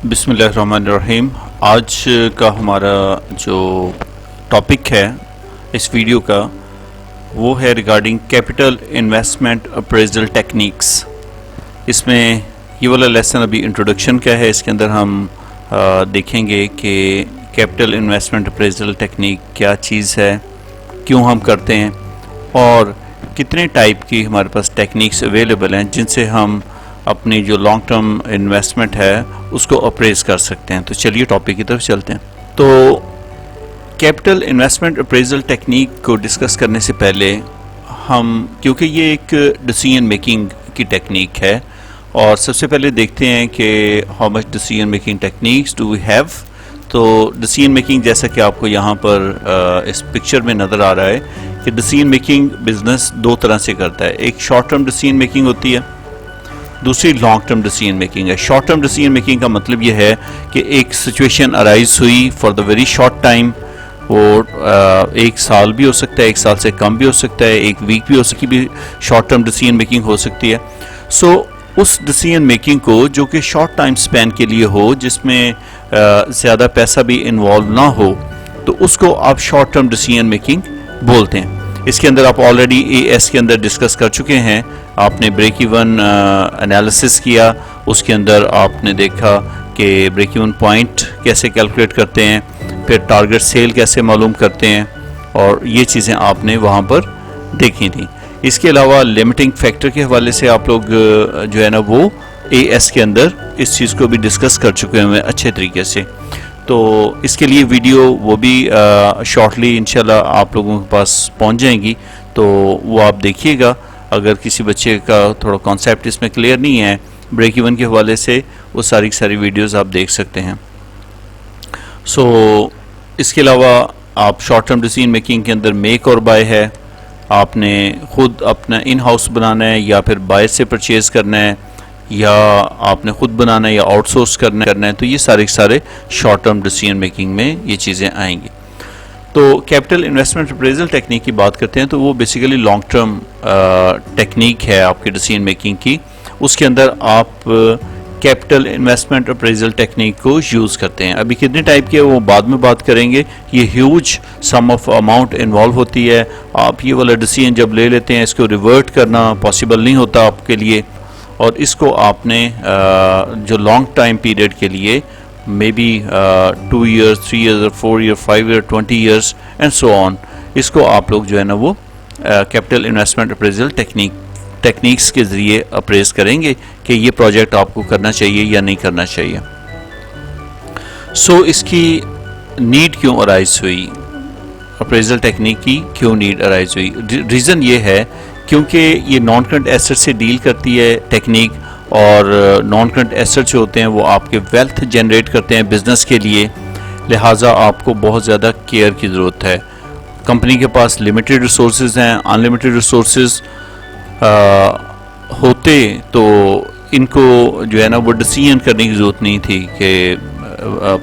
بسم اللہ الرحمن الرحیم. آج کا ہمارا جو ٹاپک ہے اس ویڈیو کا وہ ہے regarding capital investment appraisal techniques. اس میں یہ والا لیسن ابھی انٹروڈکشن کا ہے. اس کے اندر ہم دیکھیں گے کہ کیپٹل انویسٹمنٹ اپریزل ٹیکنیک کیا چیز ہے, کیوں ہم کرتے ہیں, اور کتنے ٹائپ کی ہمارے پاس ٹیکنیکس اویلیبل ہیں جن سے ہم اپنی جو لانگ ٹرم انویسٹمنٹ ہے اس کو اپریز کر سکتے ہیں. تو چلیے ٹاپک کی طرف چلتے ہیں. تو کیپٹل انویسٹمنٹ اپریزل ٹیکنیک کو ڈسکس کرنے سے پہلے ہم, کیونکہ یہ ایک ڈیسیژن میکنگ کی ٹیکنیک ہے, اور سب سے پہلے دیکھتے ہیں کہ how much decision making techniques do we have. تو ڈیسیژن میکنگ جیسا کہ آپ کو یہاں پر اس پکچر میں نظر آ رہا ہے کہ ڈیسیژن میکنگ بزنس دو طرح سے کرتا ہے. ایک شارٹ ٹرم ڈیسیژن میکنگ ہوتی ہے, دوسری لانگ ٹرم ڈیسیژن میکنگ ہے. شارٹ ٹرم ڈیسیژن میکنگ کا مطلب یہ ہے کہ ایک سچویشن ارائز ہوئی for the very short time, وہ ایک سال بھی ہو سکتا ہے, ایک سال سے کم بھی ہو سکتا ہے, ایک ویک بھی ہو سکتی, بھی شارٹ ٹرم ڈیسیژن میکنگ ہو سکتی ہے. سو اس ڈیسیژن میکنگ کو جو کہ شارٹ ٹائم سپین کے لیے ہو, جس میں زیادہ پیسہ بھی انوالو نہ ہو, تو اس کو آپ شارٹ ٹرم ڈیسیژن میکنگ بولتے ہیں. اس کے اندر آپ آلریڈی اے ایس کے اندر ڈسکس کر چکے ہیں. آپ نے بریک ایون انالیسس کیا, اس کے اندر آپ نے دیکھا کہ بریک ایون پوائنٹ کیسے کیلکولیٹ کرتے ہیں, پھر ٹارگٹ سیل کیسے معلوم کرتے ہیں, اور یہ چیزیں آپ نے وہاں پر دیکھی تھیں. اس کے علاوہ لمیٹنگ فیکٹر کے حوالے سے آپ لوگ جو ہے نا وہ اے ایس کے اندر اس چیز کو بھی ڈسکس کر چکے ہیں اچھے طریقے سے. تو اس کے لیے ویڈیو وہ بھی شارٹلی انشاءاللہ آپ لوگوں کے پاس پہنچ جائیں گی, تو وہ آپ دیکھیے گا. اگر کسی بچے کا تھوڑا کانسیپٹ اس میں کلیئر نہیں ہے بریک ایون کے حوالے سے, وہ ساری ویڈیوز آپ دیکھ سکتے ہیں. سو اس کے علاوہ آپ شارٹ ٹرم ڈیسیژن میکنگ کے اندر میک اور بائی ہے, آپ نے خود اپنا ان ہاؤس بنانا ہے یا پھر باہر سے پرچیز کرنا ہے, یا آپ نے خود بنانا ہے یا آؤٹ سورس کرنا ہے. تو یہ سارے شارٹ ٹرم ڈیسیژن میکنگ میں یہ چیزیں آئیں گی. تو کیپٹل انویسٹمنٹ اپریزل ٹیکنیک کی بات کرتے ہیں تو وہ بیسیکلی لانگ ٹرم ٹیکنیک ہے آپ کی ڈیسیژن میکنگ کی. اس کے اندر آپ کیپٹل انویسٹمنٹ اپریزل ٹیکنیک کو یوز کرتے ہیں. ابھی کتنے ٹائپ کے وہ بعد میں بات کریں گے. یہ huge some of amount involve ہوتی ہے. آپ یہ والا ڈیسیژن جب لے لیتے ہیں, اس کو ریورٹ کرنا پاسبل نہیں ہوتا آپ کے لیے, اور اس کو آپ نے جو لانگ ٹائم پیریڈ کے لیے مے بی 2 years 3 years اور 4 years 5 years 20 years and so آن, اس کو آپ لوگ جو ہے نا وہ کیپٹل انویسٹمنٹ اپریزل ٹیکنیکس کے ذریعے اپریز کریں گے کہ یہ پروجیکٹ آپ کو کرنا چاہیے یا نہیں کرنا چاہیے. سو اس کی نیڈ کیوں ارائز ہوئی, اپریزل ٹیکنیک کی کیوں نیڈ ارائز ہوئی؟ ریزن یہ ہے کیونکہ یہ نان کرنٹ ایسٹ سے ڈیل کرتی ہے ٹیکنیک, اور نان کرنٹ ایسٹ جو ہوتے ہیں وہ آپ کے ویلتھ جنریٹ کرتے ہیں بزنس کے لیے. لہٰذا آپ کو بہت زیادہ کیئر کی ضرورت ہے. کمپنی کے پاس لمیٹڈ ریسورسز ہیں, ان لمیٹڈ ریسورسز ہوتے تو ان کو جو ہے نا وہ ڈیسیژن کرنے کی ضرورت نہیں تھی کہ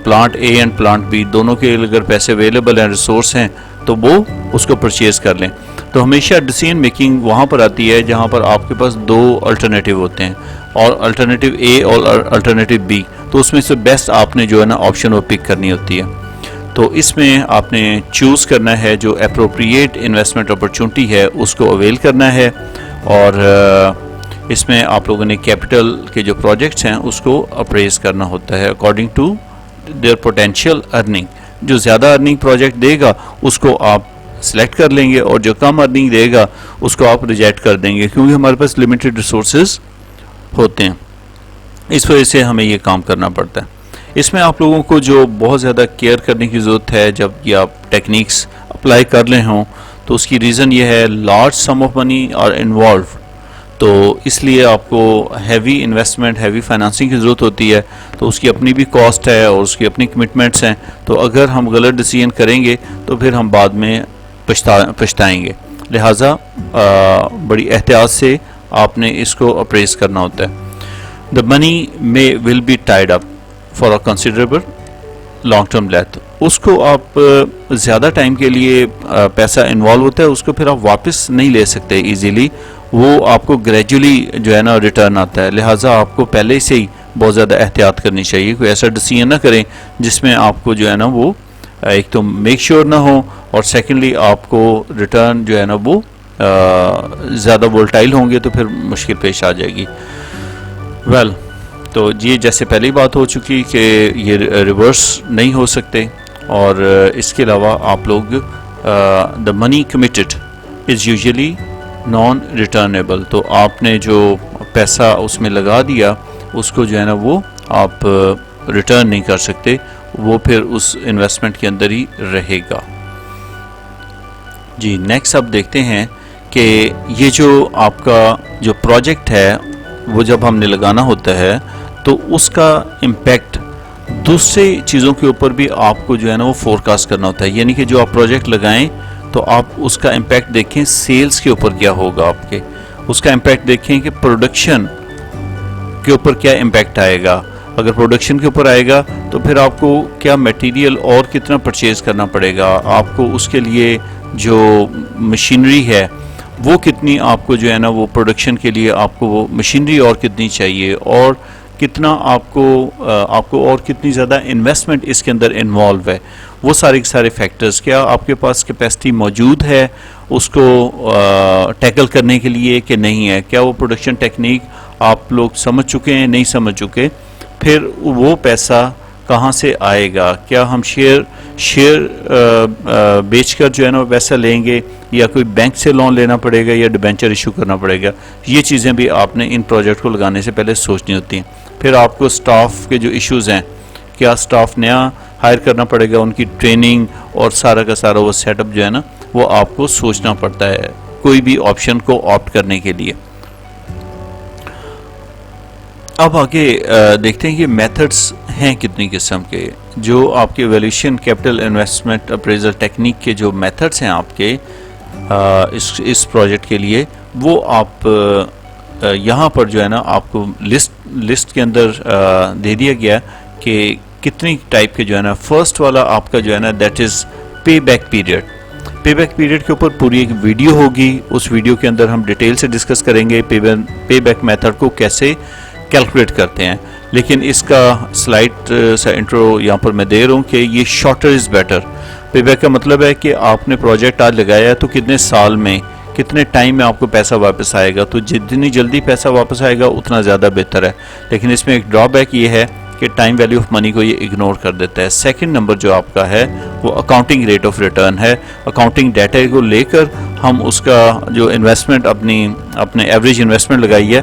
plant A and plant B دونوں کے اگر پیسے اویلیبل ہیں, ریسورس ہیں, تو وہ اس کو پرچیز کر لیں. تو ہمیشہ ڈیسیژن میکنگ وہاں پر آتی ہے جہاں پر آپ کے پاس دو الٹرنیٹیو ہوتے ہیں, اور الٹرنیٹیو اے اور الٹرنیٹیو بی. تو اس میں سے بیسٹ آپ نے جو ہے نا آپشن وہ پک کرنی ہوتی ہے. تو اس میں آپ نے چوز کرنا ہے جو اپروپریٹ انویسٹمنٹ اپرچونٹی ہے اس کو اویل کرنا ہے, اور اس میں آپ لوگوں نے کیپٹل کے جو پروجیکٹس ہیں اس کو اپریز کرنا ہوتا ہے according to their potential earning. جو زیادہ ارننگ پروجیکٹ دے گا اس کو آپ سلیکٹ کر لیں گے, اور جو کم ارننگ دے گا اس کو آپ ریجیکٹ کر دیں گے, کیونکہ ہمارے پاس لمیٹڈ ریسورسز ہوتے ہیں. اس وجہ سے ہمیں یہ کام کرنا پڑتا ہے. اس میں آپ لوگوں کو جو بہت زیادہ کیئر کرنے کی ضرورت ہے جب یہ آپ ٹیکنیکس اپلائی کر رہے ہوں, تو اس کی ریزن یہ ہے large sum of money are involve. تو اس لیے آپ کو ہیوی انویسٹمنٹ, ہیوی فائنانسنگ کی ضرورت ہوتی ہے. تو اس کی اپنی بھی کاسٹ ہے اور اس کی اپنی کمٹمنٹس ہیں. تو اگر ہم غلط ڈیسیژن کریں گے تو پھر ہم بعد میں پچھتائیں گے. لہٰذا بڑی احتیاط سے آپ نے اس کو اپریز کرنا ہوتا ہے. The money will be tied up for a considerable long term length. اس کو آپ زیادہ ٹائم کے لیے پیسہ انوالو ہوتا ہے, اس کو پھر آپ واپس نہیں لے سکتے ایزیلی. وہ آپ کو گریجولی جو ہے نا ریٹرن آتا ہے. لہٰذا آپ کو پہلے سے ہی بہت زیادہ احتیاط کرنی چاہیے. کوئی ایسا ڈیسیژن نہ کریں جس میں آپ کو جو ہے نا وہ ایک تو میک شیور نہ ہو، اور سیکنڈلی آپ کو ریٹرن جو ہے نا وہ زیادہ وولٹائل ہوں گے تو پھر مشکل پیش آ جائے گی. تو یہ جیسے پہلی بات ہو چکی کہ یہ ریورس نہیں ہو سکتے، اور اس کے علاوہ آپ لوگ the money committed is usually non returnable. تو آپ نے جو پیسہ اس میں لگا دیا اس کو جو ہے نا وہ آپ ریٹرن نہیں کر سکتے، وہ پھر اس انویسٹمنٹ کے اندر ہی رہے گا. جی نیکسٹ اب دیکھتے ہیں کہ یہ جو آپ کا جو پروجیکٹ ہے وہ جب ہم نے لگانا ہوتا ہے تو اس کا امپیکٹ دوسری چیزوں کے اوپر بھی آپ کو جو ہے نا وہ فورکاسٹ کرنا ہوتا ہے. یعنی کہ جو آپ پروجیکٹ لگائیں تو آپ اس کا امپیکٹ دیکھیں سیلز کے اوپر کیا ہوگا، آپ کے اس کا امپیکٹ دیکھیں کہ پروڈکشن کے اوپر کیا امپیکٹ آئے گا. اگر پروڈکشن کے اوپر آئے گا تو پھر آپ کو کیا میٹیریل اور کتنا پرچیز کرنا پڑے گا، آپ کو اس کے لیے جو مشینری ہے وہ کتنی آپ کو جو ہے نا وہ پروڈکشن کے لیے آپ کو وہ مشینری اور کتنی چاہیے، اور کتنا آپ کو اور کتنی زیادہ انویسٹمنٹ اس کے اندر انوالو ہے. وہ سارے فیکٹرز، کیا آپ کے پاس کیپیسٹی موجود ہے اس کو ٹیکل کرنے کے لیے کہ نہیں ہے، کیا وہ پروڈکشن ٹیکنیک آپ لوگ سمجھ چکے ہیں نہیں سمجھ چکے، پھر وہ پیسہ کہاں سے آئے گا، کیا ہم شیئر بیچ کر جو ہے نا پیسہ لیں گے، یا کوئی بینک سے لون لینا پڑے گا، یا ڈیبینچر ایشو کرنا پڑے گا. یہ چیزیں بھی آپ نے ان پروجیکٹ کو لگانے سے پہلے سوچنی ہوتی ہیں. پھر آپ کو سٹاف کے جو ایشوز ہیں، کیا سٹاف نیا ہائر کرنا پڑے گا، ان کی ٹریننگ اور سارا کا سارا وہ سیٹ اپ جو ہے نا وہ آپ کو سوچنا پڑتا ہے کوئی بھی آپشن کو آپٹ کرنے کے لیے. اب آگے دیکھتے ہیں کہ میتھڈس ہیں کتنی قسم کے. جو آپ کے valuation capital investment appraisal technique کے جو میتھڈس ہیں آپ کے اس پروجیکٹ کے لیے، وہ آپ یہاں پر جو ہے نا آپ کو لسٹ کے اندر دے دیا گیا کہ کتنی ٹائپ کے جو ہے نا. فرسٹ والا آپ کا جو ہے نا that is pay back period. Pay back period کے اوپر پوری ایک ویڈیو ہوگی، اس ویڈیو کے اندر ہم ڈیٹیل سے ڈسکس کریں گے پے بیک میتھڈ کو کیسے کیلکولیٹ کرتے ہیں. لیکن اس کا سلائٹ سا انٹرو یہاں پر میں دے رہا ہوں کہ یہ shorter is better. Pay back کا مطلب ہے کہ آپ نے پروجیکٹ آج لگایا ہے تو کتنے سال میں کتنے ٹائم میں آپ کو پیسہ واپس آئے گا. تو جتنی جلدی پیسہ واپس آئے گا اتنا زیادہ بہتر ہے. لیکن اس میں ایک ڈرا بیک یہ ہے کہ ٹائم ویلیو آف منی کو یہ اگنور کر دیتا ہے. سیکنڈ نمبر جو آپ کا ہے وہ اکاؤنٹنگ ریٹ آف ریٹرن ہے. اکاؤنٹنگ ڈیٹا کو لے کر ہم اس کا جو انویسٹمنٹ اپنے ایوریج انویسٹمنٹ لگائی ہے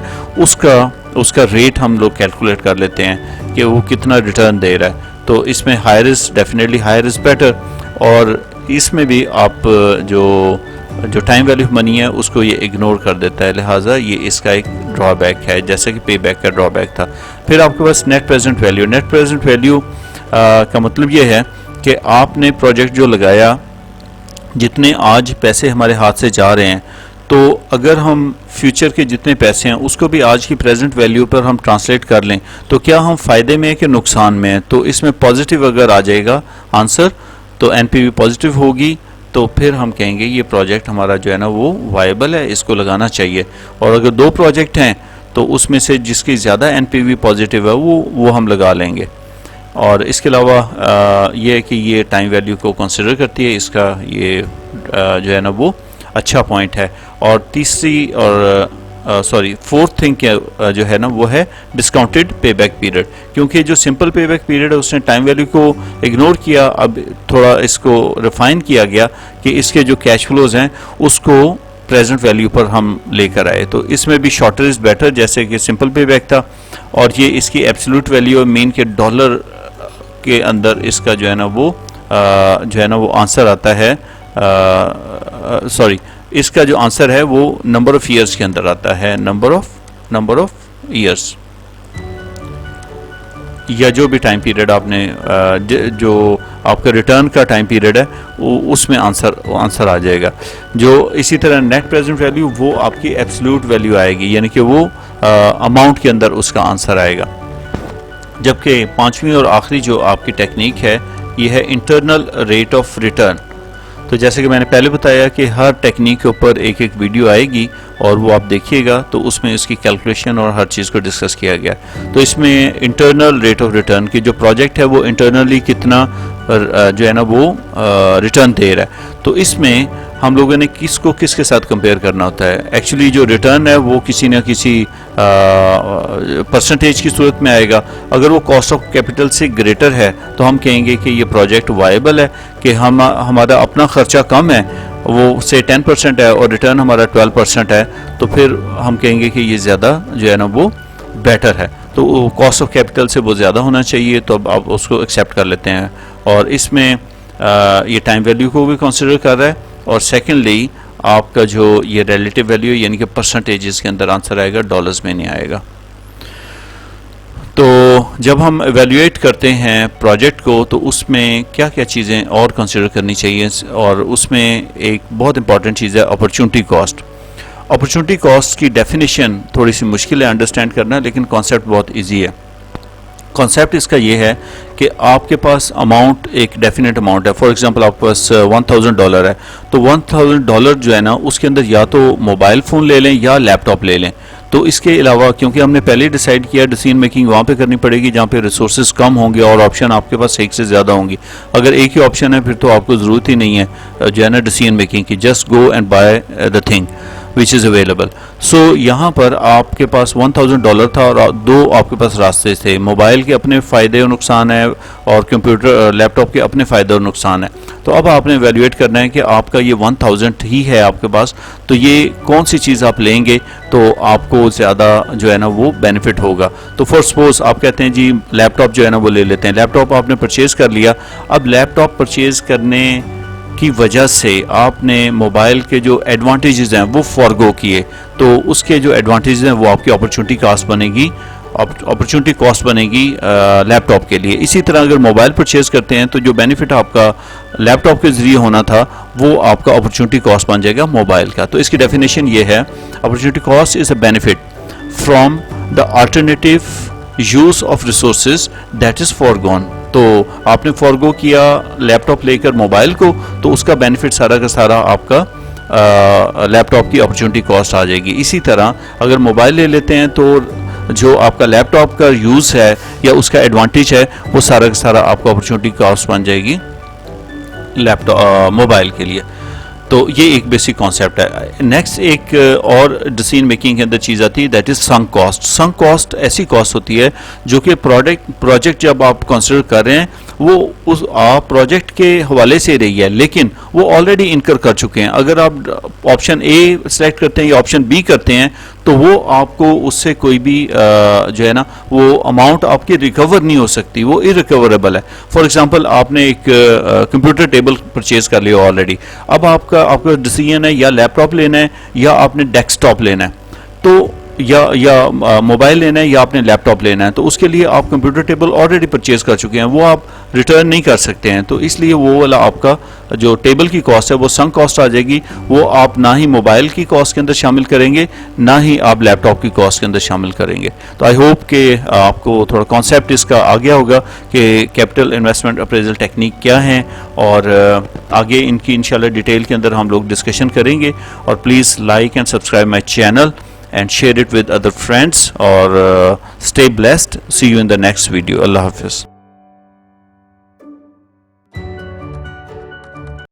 اس کا ریٹ ہم لوگ کیلکولیٹ کر لیتے ہیں کہ وہ کتنا ریٹرن دے رہا ہے. تو اس میں higher is definitely higher is better. اور اس میں بھی آپ جو ٹائم ویلیو آف منی ہے اس کو یہ اگنور کر دیتا ہے. لہٰذا یہ اس کا ایک ڈرا بیک ہے جیسے کہ پے بیک کا ڈرا بیک تھا. پھر آپ کے پاس net present value. Net present value کا مطلب یہ ہے کہ آپ نے پروجیکٹ جو لگایا، جتنے آج پیسے ہمارے ہاتھ سے جا رہے ہیں، تو اگر ہم فیوچر کے جتنے پیسے ہیں اس کو بھی آج کی پریزنٹ ویلیو پر ہم ٹرانسلیٹ کر لیں تو کیا ہم فائدے میں ہیں کہ نقصان میں ہیں. تو اس میں پازیٹیو اگر آ جائے گا آنسر تو این پی وی پازیٹیو ہوگی تو پھر ہم کہیں گے یہ پروجیکٹ ہمارا جو ہے نا وہ وائبل ہے، اس کو لگانا چاہیے. اور اگر دو پروجیکٹ ہیں تو اس میں سے جس کی زیادہ این پی وی پازیٹیو ہے وہ ہم لگا لیں گے. اور اس کے علاوہ یہ ہے کہ یہ ٹائم ویلیو کو کنسیڈر کرتی ہے. اس کا یہ جو ہے نا وہ اچھا پوائنٹ ہے. اور تیسری اور فورتھ تھنگ جو ہے نا وہ ہے ڈسکاؤنٹڈ پے بیک پیریڈ. کیونکہ جو سمپل پے بیک پیریڈ ہے اس نے ٹائم ویلیو کو اگنور کیا. اب تھوڑا اس کو ریفائن کیا گیا کہ اس کے جو کیش فلوز ہیں اس کو پریزنٹ ویلیو پر ہم لے کر آئے. تو اس میں بھی شارٹر از بیٹر جیسے کہ سمپل پے بیک تھا. اور یہ اس کی ایبسولوٹ ویلیو مین کے ڈالر کے اندر اس کا جو ہے نا وہ آنسر آتا ہے. اس کا جو آنسر ہے وہ نمبر آف ایئرس کے اندر آتا ہے. نمبر آف ایئرس یا جو بھی ٹائم پیریڈ آپ نے جو آپ کا ریٹرن کا ٹائم پیریڈ ہے اس میں آنسر آ جائے گا. جو اسی طرح نیٹ پریزنٹ ویلیو وہ آپ کی ایبسولوٹ ویلیو آئے گی، یعنی کہ وہ اماؤنٹ کے اندر اس کا آنسر آئے گا. جبکہ پانچویں اور آخری جو آپ کی ٹیکنیک ہے یہ ہے انٹرنل ریٹ آف ریٹرن. تو جیسے کہ میں نے پہلے بتایا کہ ہر ٹیکنیک کے اوپر ایک ایک ویڈیو آئے گی اور وہ آپ دیکھیے گا تو اس میں اس کی کیلکولیشن اور ہر چیز کو ڈسکس کیا گیا. تو اس میں انٹرنل ریٹ آف ریٹرن کی جو پروجیکٹ ہے وہ انٹرنلی کتنا جو ہے نا وہ ریٹرن دے رہا ہے. تو اس میں ہم لوگوں نے کس کو کس کے ساتھ کمپیئر کرنا ہوتا ہے. ایکچولی جو ریٹرن ہے وہ کسی نہ کسی پرسنٹیج کی صورت میں آئے گا. اگر وہ کاسٹ آف کیپٹل سے گریٹر ہے تو ہم کہیں گے کہ یہ پروجیکٹ وائبل ہے, کہ ہمارا اپنا خرچہ کم ہے, وہ سے 10% ہے اور ریٹرن ہمارا 12% ہے, تو پھر ہم کہیں گے کہ یہ زیادہ جو ہے نا وہ بیٹر ہے. تو کاسٹ آف کیپٹل سے وہ زیادہ ہونا چاہیے, تو اب آپ اس کو ایکسیپٹ کر لیتے ہیں. اور اس میں یہ ٹائم ویلیو کو بھی کنسیڈر کر رہا ہے. اور سیکنڈلی آپ کا جو یہ ریلیٹیو ویلیو یعنی کہ پرسنٹیجز کے اندر آنسر آئے گا, ڈالرز میں نہیں آئے گا. تو جب ہم ایویلیویٹ کرتے ہیں پروجیکٹ کو تو اس میں کیا کیا چیزیں اور کنسیڈر کرنی چاہیے, اور اس میں ایک بہت امپورٹنٹ چیز ہے اپرچونٹی کاسٹ. اپرچونٹی کاسٹ کی ڈیفینیشن تھوڑی سی مشکل ہے انڈرسٹینڈ کرنا, لیکن کانسیپٹ بہت ایزی ہے. کانسیپٹ اس کا یہ ہے کہ آپ کے پاس اماؤنٹ ایک ڈیفینیٹ اماؤنٹ ہے. فار ایگزامپل آپ کے پاس $1000 ہے, تو $1000 جو ہے نا اس کے اندر یا تو موبائل فون لے لیں یا لیپ ٹاپ لے لیں. تو اس کے علاوہ کیونکہ ہم نے پہلے ہی ڈیسائیڈ کیا ڈیسیژن میکنگ وہاں پہ کرنی پڑے گی جہاں پہ ریسورسز کم ہوں گے اور آپشن آپ کے پاس ایک سے زیادہ ہوں گی. اگر ایک ہی آپشن ہے پھر تو آپ کو ضرورت ہی نہیں ہے جو ہے نا ڈیسیژن میکنگ کی, just go and by the thing which is available. سو یہاں پر آپ کے پاس $1000 تھا اور دو آپ کے پاس راستے تھے. موبائل کے اپنے فائدے اور نقصان ہیں اور کمپیوٹر لیپ ٹاپ کے اپنے فائدے اور نقصان ہیں. تو اب آپ نے ایویلیویٹ کرنا ہے کہ آپ کا یہ 1000 ہی ہے آپ کے پاس, تو یہ کون سی چیز آپ لیں گے تو آپ کو زیادہ جو ہے نا وہ بینیفٹ ہوگا. تو فار سپوز آپ کہتے ہیں جی لیپ ٹاپ جو ہے نا وہ لے لیتے ہیں. لیپ ٹاپ آپ نے پرچیز کر لیا. اب لیپ ٹاپ پرچیز کرنے کی وجہ سے آپ نے موبائل کے جو ایڈوانٹیجز ہیں وہ فورگو کیے, تو اس کے جو ایڈوانٹیجز ہیں وہ آپ کی اپرچونٹی کاسٹ بنے گی, اپرچونٹی کاسٹ بنے گی لیپ ٹاپ کے لیے. اسی طرح اگر موبائل پرچیز کرتے ہیں تو جو بینیفٹ آپ کا لیپ ٹاپ کے ذریعے ہونا تھا وہ آپ کا اپرچونٹی کاسٹ بن جائے گا موبائل کا. تو اس کی ڈیفینیشن یہ ہے, opportunity cost is a benefit from the alternative use of resources that is forgone. تو آپ نے فورگو کیا لیپ ٹاپ لے کر موبائل کو, تو اس کا بینیفٹ سارا کا سارا آپ کا لیپ ٹاپ کی اپرچونٹی کاسٹ آ جائے گی. اسی طرح اگر موبائل لے لیتے ہیں تو جو آپ کا لیپ ٹاپ کا یوز ہے یا اس کا ایڈوانٹیج ہے وہ سارا کا سارا آپ کو اپرچونٹی کاسٹ بن جائے گی لیپ ٹاپ موبائل کے لیے. تو یہ ایک بیسک کانسیپٹ ہے. نیکسٹ ایک اور ڈیسیژن میکنگ کے اندر چیز آتی ہے that is sunk cost. Sunk cost ایسی کاسٹ ہوتی ہے جو کہ پروجیکٹ جب آپ کنسیڈر کر رہے ہیں وہ اس آپ پروجیکٹ کے حوالے سے رہی ہے لیکن وہ آلریڈی انکر کر چکے ہیں. اگر آپ آپشن اے سلیکٹ کرتے ہیں یا آپشن بی کرتے ہیں تو وہ آپ کو اس سے کوئی بھی جو ہے نا وہ اماؤنٹ آپ کی ریکور نہیں ہو سکتی, وہ ارریکوریبل ہے. فار ایگزامپل آپ نے ایک کمپیوٹر ٹیبل پرچیز کر لیا آلریڈی. اب آپ کا ڈیسیژن ہے یا لیپ ٹاپ لینا ہے یا آپ نے ڈیسک ٹاپ لینا ہے, تو یا موبائل لینا ہے یا آپ نے لیپ ٹاپ لینا ہے. تو اس کے لیے آپ کمپیوٹر ٹیبل آلریڈی پرچیز کر چکے ہیں, وہ آپ ریٹرن نہیں کر سکتے ہیں. تو اس لیے وہ والا آپ کا جو ٹیبل کی کاسٹ ہے وہ سنک کاسٹ آ جائے گی. وہ آپ نہ ہی موبائل کی کاسٹ کے اندر شامل کریں گے نہ ہی آپ لیپ ٹاپ کی کاسٹ کے اندر شامل کریں گے. تو آئی ہوپ کہ آپ کو تھوڑا کانسیپٹ اس کا آ گیا ہوگا کہ کیپٹل انویسٹمنٹ اپریزل ٹیکنیک کیا ہیں, اور آگے ان کی انشاءاللہ ڈیٹیل کے اندر ہم لوگ ڈسکشن کریں گے. اور please like and subscribe my channel and share it with other friends, or stay blessed. See you in the next video. Allah Hafiz.